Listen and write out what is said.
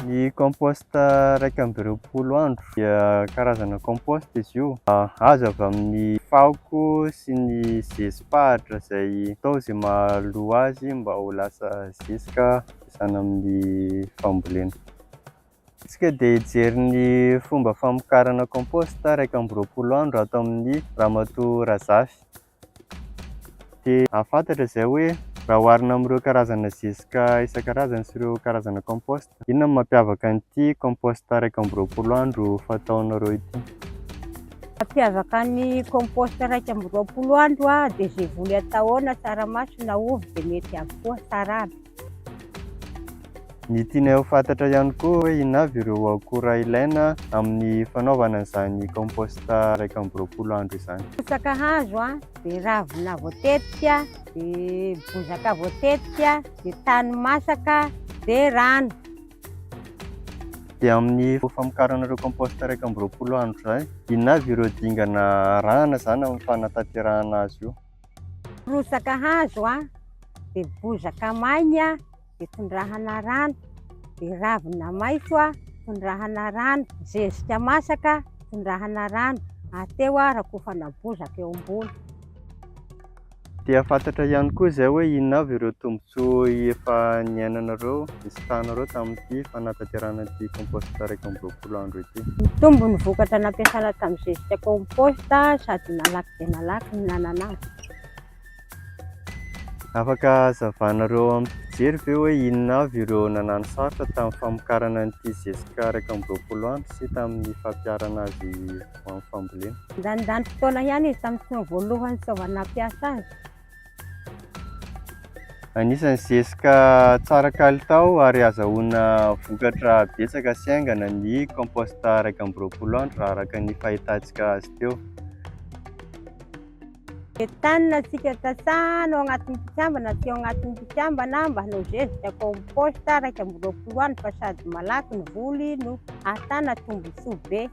Ny composta raika amby roapolo andro dia karazana composta izy io. Azo avy amin'ny faoko sy ny zezipahatra izay atao izay mahaloa azy mba ho lasa zezika izany amin'ny fambolena. Isika dia hijery ny fomba famokarana composta raika amby roapolo andro ato amin'ny ramatoa Razafy. Dia ahafantatra izay hoe raha oharina amin'ireo karazana zezika isan-karazany sy ireo karazana composta, inona no mampiavaka an'ity composta raika amby roapolo andro fataonareo ity? Mampiavaka ny composta raika amby roapolo andro dia izay voly atao na tsaramaso na ovy dia mety avokoa, tsara aby. Ny tiana ho fantatra ihany koa hoe inona avy ireo akora ilaina amin'ny fanaovana an'izany composta raika amby roapolo andro izany. Bozaka hazo dia ravina voatetika, dia bozaka voatetika, dia tany masaka, dia rano. Dia amin'ny famokaranareo composta raika amby roapolo andro izany, inona avy ireo dingana arahana izany amin'ny fanatanterahana azy io? Bozaka hazo dia bozaka maina dia tondrahana rano, dia ravina maitso tondrahana rano, zezika masaka tondrahana rano, ateo rakofana bozaka eo ambony. Dia fantatra ihany koa izay hoe inona avy ireo tombontsoa efa niainanareo, nisitanareo tamin'ity fanatanterahana ity composta raika amby roapolo andro ity? Ny tombony vokatra nampiasana tamin'ny zezika composta sady nalaky dia nalaky ny nanana azy. Afaka hazavanareo amin'ny mpijery ve hoe inona avy ireo nanano sarotra tamin'ny famokarana an'ity zezika raika amby roapolo andro sy tamin'ny fampiarana azy ho amin'ny fambolena? Ndanindany fotoana ihany izy tamin'ny fotoana voalohany tsy avy nampiasa azy. Anisan'ny zezika tsara kalitao ary azahoana vokatra betsaka sy aingana ny composta raika amby roapolo andro raha araka ny fahitantsika azy teo. Dia tany antsika sasana ao anatin'ny mpitsambana sy ao anatin'ny mpitsambana mba hanao zezika composta raika amby roapolo andro fa sady malaky ny voly no ahitana tombontsoa be.